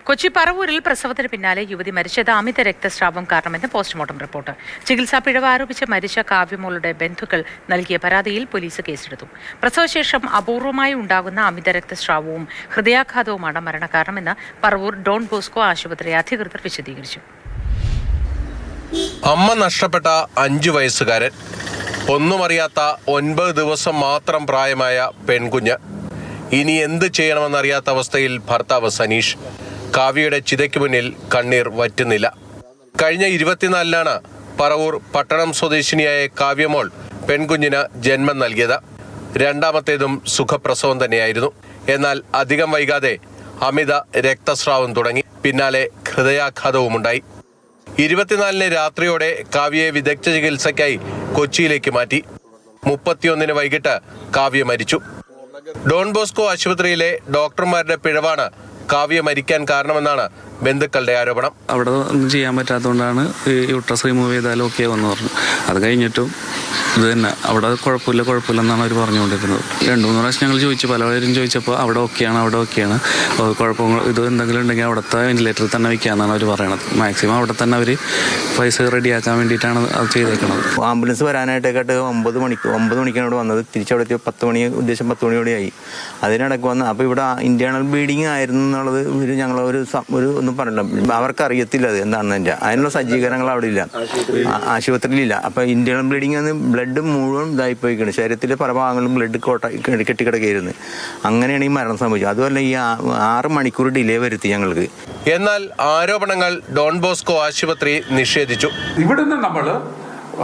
കൊച്ചി പറവൂരിൽ പ്രസവത്തിന് പിന്നാലെ യുവതി മരിച്ചത് അമിത രക്തസ്രാവം കാരണമെന്ന് പോസ്റ്റ്മോർട്ടം റിപ്പോർട്ട്. ചികിത്സാ പിഴവ് ആരോപിച്ച് മരിച്ച കാവ്യമോളുടെ ബന്ധുക്കൾ നൽകിയ പരാതിയിൽ പോലീസ് കേസെടുത്തു. പ്രസവശേഷം അപൂർവമായി ഉണ്ടാകുന്ന അമിത രക്തസ്രാവവും ഹൃദയാഘാതവുമാണ് മരണകാരണമെന്ന് പറവൂർ ഡോൺ ബോസ്കോ ആശുപത്രി അധികൃതർ വിശദീകരിച്ചു. അമ്മ നഷ്ടപ്പെട്ട 5 വയസ്സുകാരൻ, ഒന്നുമറിയാത്ത 9 ദിവസം മാത്രം പ്രായമായ പെൺകുഞ്ഞ്, ഇനി എന്ത് ചെയ്യണമെന്നറിയാത്ത അവസ്ഥയിൽ ഭർത്താവ് സനീഷ്. കാവ്യയുടെ ചിതയ്ക്ക് മുന്നിൽ കണ്ണീർ വറ്റുന്നില്ല. കഴിഞ്ഞ 24-നാണ് പറവൂർ പട്ടണം സ്വദേശിനിയായ കാവ്യമോൾ പെൺകുഞ്ഞിന് ജന്മം നൽകിയത്. രണ്ടാമത്തേതും സുഖപ്രസവം തന്നെയായിരുന്നു. എന്നാൽ അധികം വൈകാതെ അമിത രക്തസ്രാവം തുടങ്ങി. പിന്നാലെ ഹൃദയാഘാതവുമുണ്ടായി. 24-ന് രാത്രിയോടെ കാവ്യയെ വിദഗ്ധ ചികിത്സയ്ക്കായി കൊച്ചിയിലേക്ക് മാറ്റി. 31-ന് വൈകിട്ട് കാവ്യ മരിച്ചു. ഡോൺ ബോസ്കോ ആശുപത്രിയിലെ ഡോക്ടർമാരുടെ പിഴവാണ് കാവ്യ മരിക്കാൻ കാരണമെന്നാണ് ബന്ധുക്കളുടെ ആരോപണം. അവിടെ ഒന്നും ചെയ്യാൻ പറ്റാത്തതുകൊണ്ടാണ് യൂട്രസ് റിമൂവ് ചെയ്താലും ഓക്കെ വന്നു പറഞ്ഞു. അത് കഴിഞ്ഞിട്ടും ഇത് തന്നെ അവിടെ കുഴപ്പമില്ലെന്നാണ് അവർ പറഞ്ഞുകൊണ്ടിരുന്നത്. 2-3 പ്രാവശ്യം ഞങ്ങൾ ചോദിച്ചു, പലവരും ചോദിച്ചപ്പോൾ അവിടെ ഓക്കെയാണ്, കുഴപ്പങ്ങൾ ഇത് എന്തെങ്കിലും ഉണ്ടെങ്കിൽ അവിടുത്തെ വെന്റിലേറ്ററിൽ തന്നെ വയ്ക്കാമെന്നാണ് അവർ പറയണത്. മാക്സിമം അവിടെ തന്നെ അവർ പൈസ റെഡിയാക്കാൻ വേണ്ടിയിട്ടാണ് അത് ചെയ്തേക്കുന്നത്. ആംബുലൻസ് വരാനായിട്ടേക്കാട്ട് 9 മണിക്കാണ് ഇവിടെ വന്നത്. തിരിച്ചവിടെ 10 മണി, ഉദ്ദേശം 10 മണിയോടെയായി. അതിനിടയ്ക്ക് വന്ന് അപ്പോൾ ഇവിടെ ഇന്റേണൽ ബ്ലീഡിങ് ആയിരുന്നു എന്നുള്ളത് ഞങ്ങളൊരു ഒന്നും പറഞ്ഞില്ല. അവർക്കറിയത്തില്ല അത് എന്താണെന്ന്. അതിനുള്ള സജ്ജീകരണങ്ങൾ അവിടെ ഇല്ല, ആശുപത്രിയിലില്ല. അപ്പോൾ ഇന്റേണൽ ബ്ലീഡിങ് എന്ന് ബ്ലഡ് മുഴുവൻ ഇതായിപ്പോയിക്കാണ്. ശരീരത്തിലെ പല ഭാഗങ്ങളും ബ്ലഡ് കെട്ടിക്കിടക്കായിരുന്നു. അങ്ങനെയാണ് ഈ മരണം സംഭവിച്ചത്. അതുമല്ല ഈ 6 മണിക്കൂർ ഡിലേ വരുത്തി ഞങ്ങൾക്ക്. എന്നാൽ ആരോപണങ്ങൾ ഡോൺ ബോസ്കോ ആശുപത്രി നിഷേധിച്ചു. ഇവിടുന്ന് നമ്മൾ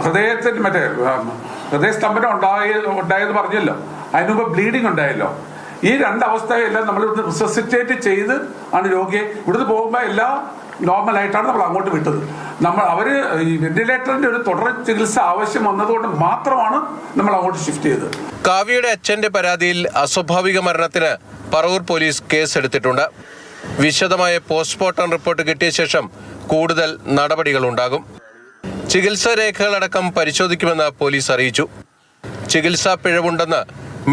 ഹൃദയത്തിന് ഹൃദയസ്തംഭനം ഉണ്ടായെന്ന് പറഞ്ഞല്ലോ, അതിനുമുമ്പ് ബ്ലീഡിങ് ഉണ്ടായല്ലോ. ഈ 2 അവസ്ഥയെല്ലാം നമ്മൾ ഇവിടുന്ന് റിസസിറ്റേറ്റ് ചെയ്ത് ആണ് രോഗിയെ ഇവിടുന്ന് പോകുമ്പോൾ എല്ലാം നോർമലായിട്ടാണ് നമ്മൾ അങ്ങോട്ട് വിട്ടത്. അവര് ഈ വെന്റിലേറ്ററിന്റെ ഒരു തുടർ ചികിത്സ ആവശ്യം വന്നതുകൊണ്ട് മാത്രമാണ് നമ്മൾ അങ്ങോട്ട് ഷിഫ്റ്റ് ചെയ്തത്. കാവ്യയുടെ അച്ഛന്റെ പരാതിയിൽ അസ്വാഭാവിക മരണത്തിന് പറവൂർ പോലീസ് കേസെടുത്തിട്ടുണ്ട്. വിശദമായ പോസ്റ്റ്മോർട്ടം റിപ്പോർട്ട് കിട്ടിയ ശേഷം കൂടുതൽ നടപടികൾ ഉണ്ടാകും. ചികിത്സാ രേഖകളടക്കം പരിശോധിക്കുമെന്ന് പോലീസ് അറിയിച്ചു. ചികിത്സാ പിഴവുണ്ടെന്ന്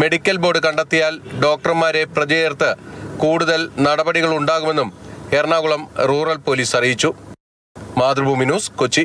മെഡിക്കൽ ബോർഡ് കണ്ടെത്തിയാൽ ഡോക്ടർമാരെ പ്രതി ചേർത്ത് കൂടുതൽ നടപടികൾ ഉണ്ടാകുമെന്നും എറണാകുളം റൂറൽ പോലീസ് അറിയിച്ചു. മാതൃഭൂമി ന്യൂസ്, കൊച്ചി.